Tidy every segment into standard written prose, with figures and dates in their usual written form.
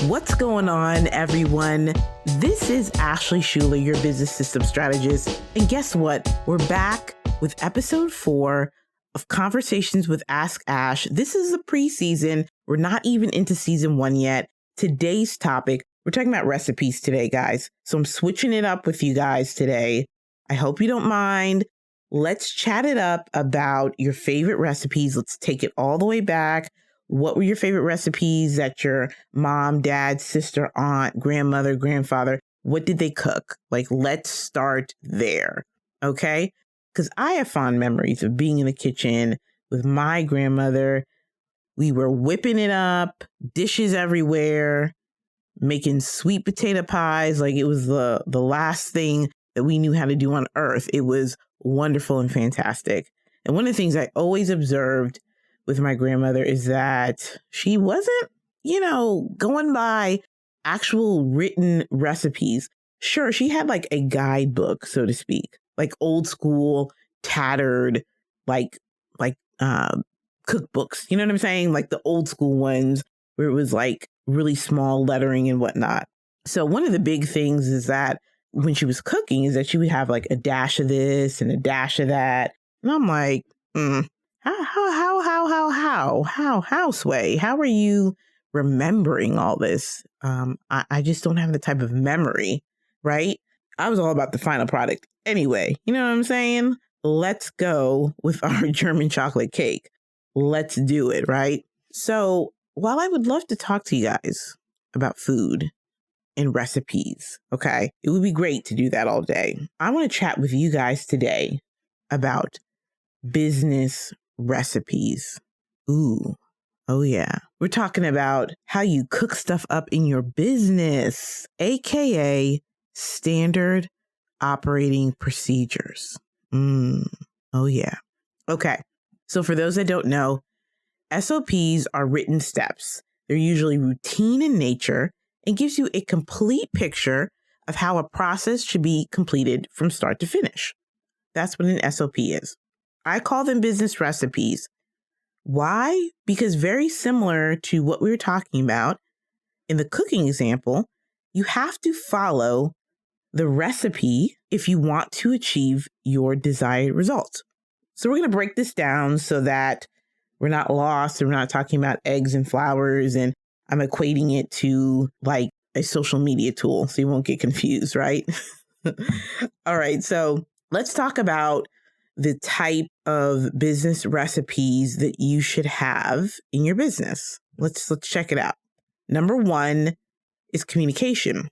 What's going on, everyone? This is AshleyShuler, your business system strategist. And guess what? We're back with episode 4 of Conversations with Ask Ash. This is the preseason. We're not even into season 1 yet. Today's topic, we're talking about recipes today, guys. So I'm switching it up with you guys today. I hope you don't mind. Let's chat it up about your favorite recipes. Let's take it all the way back. What were your favorite recipes that your mom, dad, sister, aunt, grandmother, grandfather, what did they cook? Like, let's start there, okay? Because I have fond memories of being in the kitchen with my grandmother. We were whipping it up, dishes everywhere, making sweet potato pies. Like, it was the last thing that we knew how to do on earth. It was wonderful and fantastic. And one of the things I always observed with my grandmother is that she wasn't, going by actual written recipes. Sure, she had like a guidebook, so to speak, like old school, tattered, like cookbooks. You know what I'm saying? Like the old school ones where it was like really small lettering and whatnot. So one of the big things is that when she was cooking is that she would have like a dash of this and a dash of that. And I'm like, how, Sway? How are you remembering all this? I just don't have the type of memory, right? I was all about the final product anyway. You know what I'm saying? Let's go with our German chocolate cake. Let's do it, right? So while I would love to talk to you guys about food and recipes, okay, it would be great to do that all day. I want to chat with you guys today about business recipes. Ooh, oh yeah. We're talking about how you cook stuff up in your business, aka standard operating procedures. Oh yeah. Okay. So for those that don't know, SOPs are written steps. They're usually routine in nature and gives you a complete picture of how a process should be completed from start to finish. That's what an SOP is. I call them business recipes. Why? Because very similar to what we were talking about in the cooking example, you have to follow the recipe if you want to achieve your desired results. So we're going to break this down so that we're not lost and we're not talking about eggs and flowers and I'm equating it to like a social media tool so you won't get confused, right? All right, so let's talk about the type of business recipes that you should have in your business. Let's check it out. Number 1 is communication.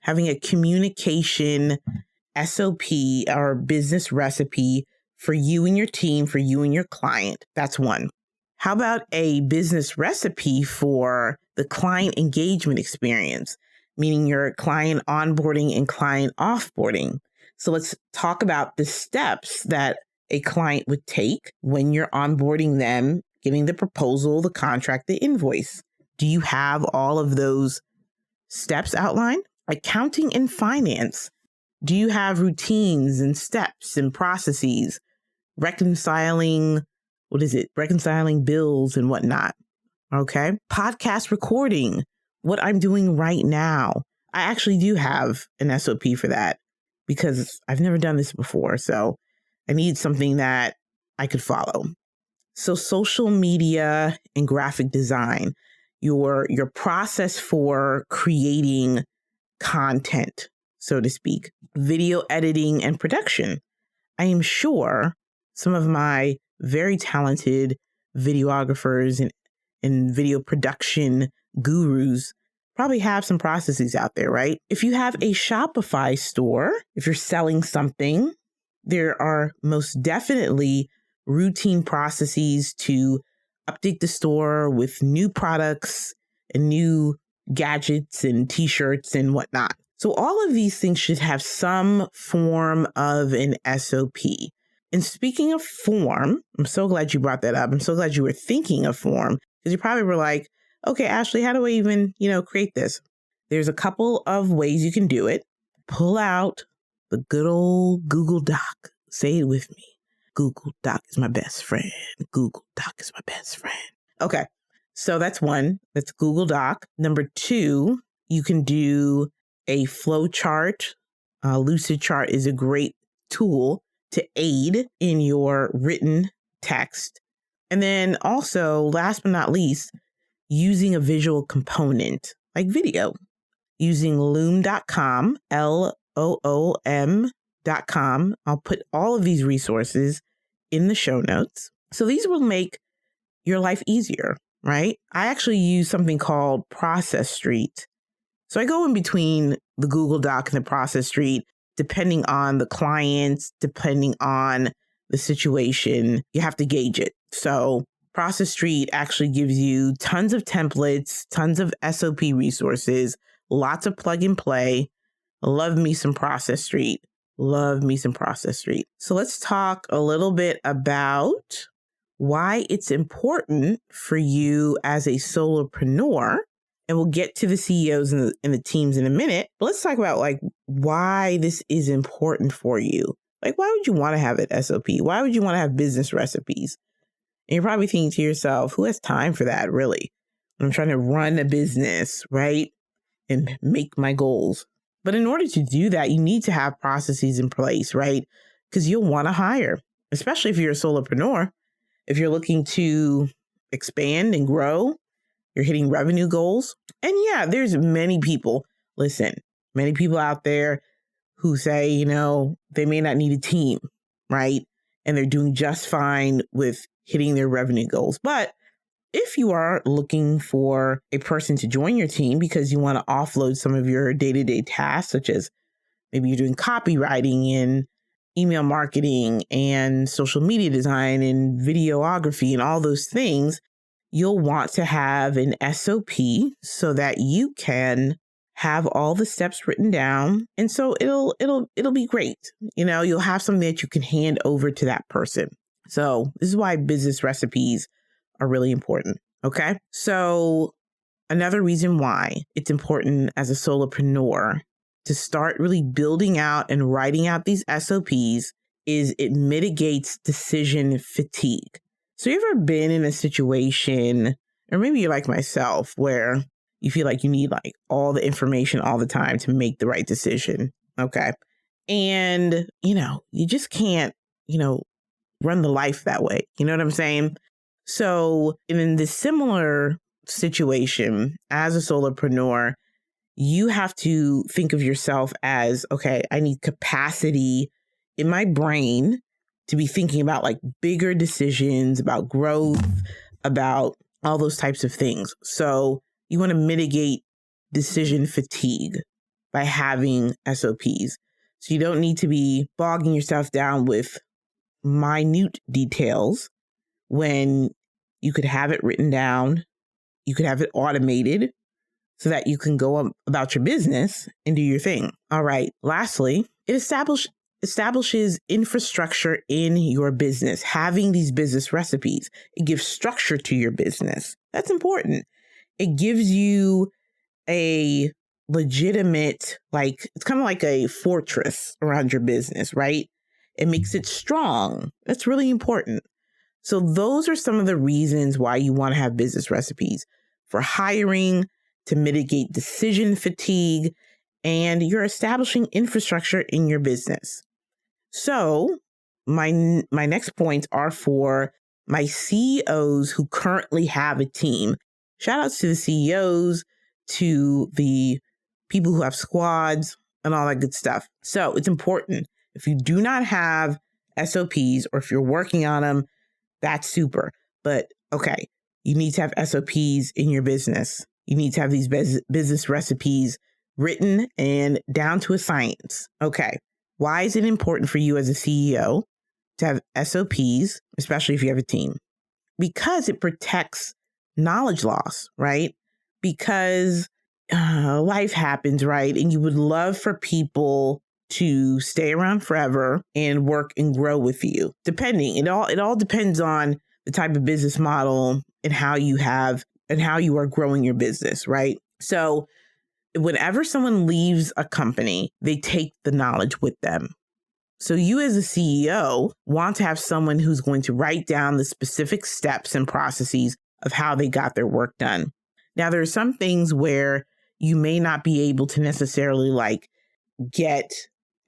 Having a communication SOP or business recipe for you and your team, for you and your client. That's 1. How about a business recipe for the client engagement experience, meaning your client onboarding and client offboarding? So let's talk about the steps that a client would take when you're onboarding them, getting the proposal, the contract, the invoice. Do you have all of those steps outlined? Accounting and finance. Do you have routines and steps and processes? Reconciling bills and whatnot. Okay. Podcast recording. What I'm doing right now. I actually do have an SOP for that because I've never done this before. So I need something that I could follow. So social media and graphic design, your process for creating content, so to speak, video editing and production. I am sure some of my very talented videographers and video production gurus probably have some processes out there, right? If you have a Shopify store, if you're selling something, there are most definitely routine processes to update the store with new products and new gadgets and t-shirts and whatnot. So all of these things should have some form of an SOP. And speaking of form, I'm so glad you brought that up. I'm so glad you were thinking of form because you probably were like, okay, Ashley, how do I even, create this? There's a couple of ways you can do it. Pull out the good old Google Doc. Say it with me. Google Doc is my best friend. Google Doc is my best friend. Okay. So that's one. That's Google Doc. Number two, you can do a flow chart. Lucid Chart is a great tool to aid in your written text. And then also, last but not least, using a visual component like video, using loom.com, LOOM.com. I'll put all of these resources in the show notes. So these will make your life easier, right? I actually use something called Process Street. So I go in between the Google Doc and the Process Street, depending on the clients, depending on the situation, you have to gauge it. So Process Street actually gives you tons of templates, tons of SOP resources, lots of plug and play. Love me some Process Street. Love me some Process Street. So let's talk a little bit about why it's important for you as a solopreneur. And we'll get to the CEOs and the teams in a minute. But let's talk about like why this is important for you. Like, why would you want to have an SOP? Why would you want to have business recipes? And you're probably thinking to yourself, who has time for that, really? I'm trying to run a business, right? And make my goals. But in order to do that, you need to have processes in place, right? Because you'll want to hire, especially if you're a solopreneur. If you're looking to expand and grow, you're hitting revenue goals. And yeah, there's many people out there who say, you know, they may not need a team, right? And they're doing just fine with hitting their revenue goals. But if you are looking for a person to join your team because you want to offload some of your day-to-day tasks, such as maybe you're doing copywriting and email marketing and social media design and videography and all those things, you'll want to have an SOP so that you can have all the steps written down. And so it'll be great. You know, you'll have something that you can hand over to that person. So this is why business recipes are really important. Okay. So another reason why it's important as a solopreneur to start really building out and writing out these SOPs is it mitigates decision fatigue. So you ever been in a situation, or maybe you're like myself, where you feel like you need like all the information all the time to make the right decision. Okay. And, you know, you just can't, you know, run the life that way. You know what I'm saying? So in this similar situation as a solopreneur, you have to think of yourself as, okay, I need capacity in my brain to be thinking about like bigger decisions, about growth, about all those types of things. So you want to mitigate decision fatigue by having SOPs. So you don't need to be bogging yourself down with minute details when you could have it written down, you could have it automated so that you can go about your business and do your thing. All right. Lastly, it establishes infrastructure in your business. Having these business recipes, it gives structure to your business. That's important. It gives you a legitimate, like, it's kind of like a fortress around your business, right? It makes it strong. That's really important. So those are some of the reasons why you want to have business recipes: for hiring, to mitigate decision fatigue, and you're establishing infrastructure in your business. So my next points are for my CEOs who currently have a team. Shout outs to the CEOs, to the people who have squads and all that good stuff. So it's important. If you do not have SOPs, or if you're working on them, that's super. But okay, you need to have SOPs in your business. You need to have these business recipes written and down to a science. Okay, why is it important for you as a CEO to have SOPs, especially if you have a team? Because it protects knowledge loss, right? Because life happens, right? And you would love for people to stay around forever and work and grow with you. Depending, it all depends on the type of business model and how you are growing your business, right? So whenever someone leaves a company, they take the knowledge with them. So you as a CEO want to have someone who's going to write down the specific steps and processes of how they got their work done. Now, there are some things where you may not be able to necessarily get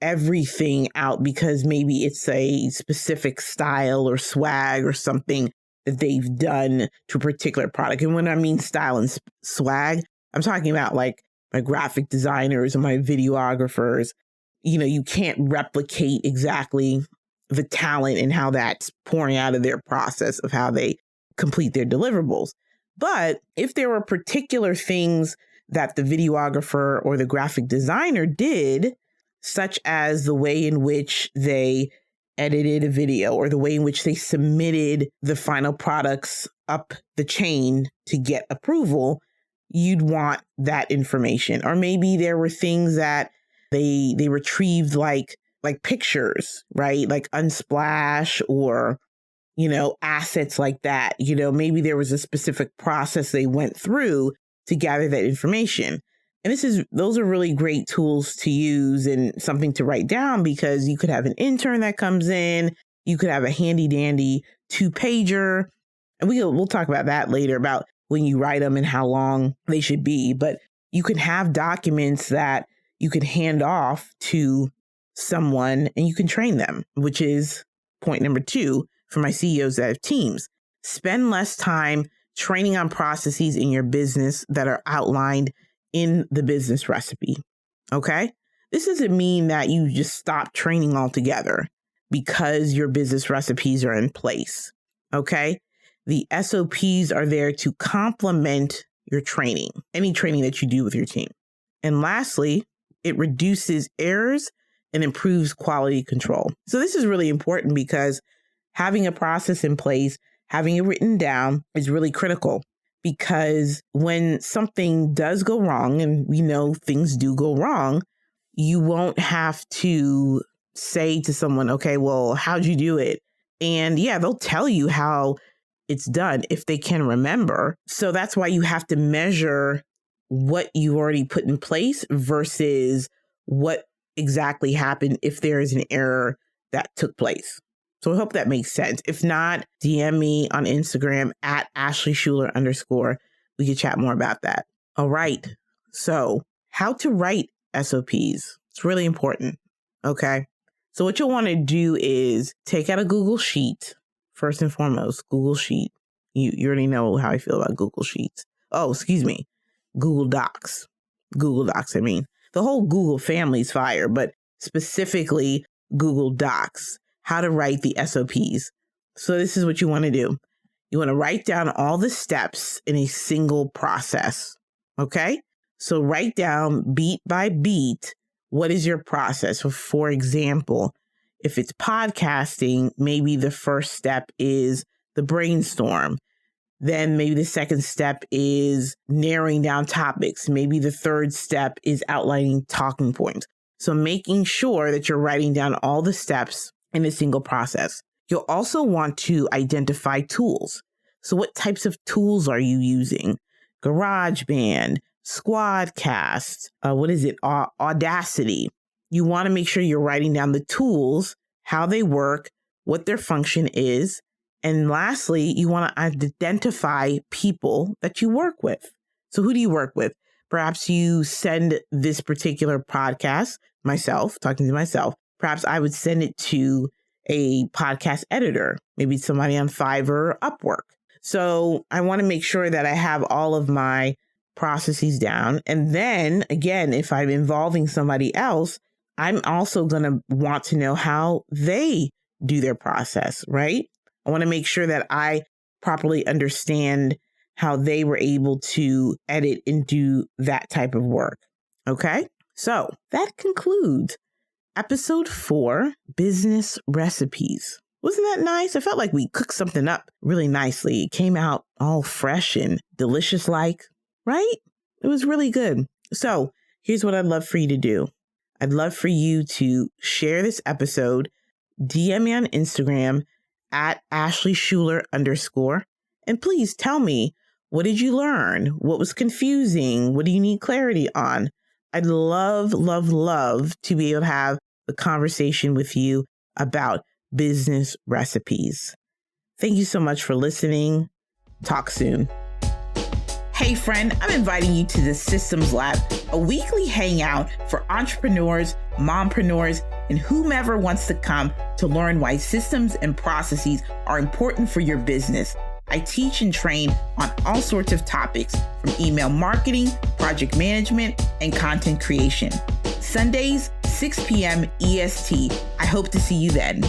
everything out because maybe it's a specific style or swag or something that they've done to a particular product. And when I mean style and swag, I'm talking about my graphic designers or my videographers. You can't replicate exactly the talent and how that's pouring out of their process of how they complete their deliverables. But if there were particular things that the videographer or the graphic designer did, such as the way in which they edited a video or the way in which they submitted the final products up the chain to get approval, you'd want that information. Or maybe there were things that they retrieved like pictures, right? Like Unsplash or, assets like that. Maybe there was a specific process they went through to gather that information. And those are really great tools to use and something to write down, because you could have an intern that comes in, you could have a handy dandy 2-pager, and we'll talk about that later about when you write them and how long they should be. But you can have documents that you could hand off to someone and you can train them, which is point number 2 for my CEOs that have teams. Spend less time training on processes in your business that are outlined in the business recipe. Okay? This doesn't mean that you just stop training altogether because your business recipes are in place. Okay? The SOPs are there to complement your training, any training that you do with your team. And lastly, it reduces errors and improves quality control. So this is really important because having a process in place, having it written down is really critical, because when something does go wrong, and we know things do go wrong, you won't have to say to someone, okay, well, how'd you do it? And yeah, they'll tell you how it's done if they can remember. So that's why you have to measure what you already put in place versus what exactly happened if there is an error that took place. So I hope that makes sense. If not, DM me on Instagram at AshleyShuler_. We can chat more about that. All right. So how to write SOPs. It's really important. Okay. So what you'll want to do is take out a Google Sheet. First and foremost, Google Sheet. You already know how I feel about Google Sheets. Oh, excuse me. Google Docs. Google Docs, I mean. The whole Google family's fire, but specifically Google Docs. How to write the SOPs. So this is what you want to do. You want to write down all the steps in a single process. Okay? So write down beat by beat, what is your process? So for example, if it's podcasting, maybe the first step is the brainstorm. Then maybe the second step is narrowing down topics. Maybe the third step is outlining talking points. So making sure that you're writing down all the steps in a single process. You'll also want to identify tools. So what types of tools are you using? GarageBand, Squadcast, Audacity. You want to make sure you're writing down the tools, how they work, what their function is. And lastly, you want to identify people that you work with. So who do you work with? Perhaps you send this particular podcast, talking to myself. Perhaps I would send it to a podcast editor, maybe somebody on Fiverr or Upwork. So I want to make sure that I have all of my processes down. And then again, if I'm involving somebody else, I'm also going to want to know how they do their process, right? I want to make sure that I properly understand how they were able to edit and do that type of work. Okay, so that concludes episode 4, business recipes. Wasn't that nice? I felt like we cooked something up really nicely. It came out all fresh and delicious like, right? It was really good. So here's what I'd love for you to do. I'd love for you to share this episode, DM me on Instagram at AshleyShuler_. And please tell me, what did you learn? What was confusing? What do you need clarity on? I'd love, love, love to be able to have a conversation with you about business recipes. Thank you so much for listening. Talk soon. Hey friend, I'm inviting you to the Systems Lab, a weekly hangout for entrepreneurs, mompreneurs, and whomever wants to come to learn why systems and processes are important for your business. I teach and train on all sorts of topics from email marketing, project management, and content creation. Sundays, 6 p.m. EST. I hope to see you then.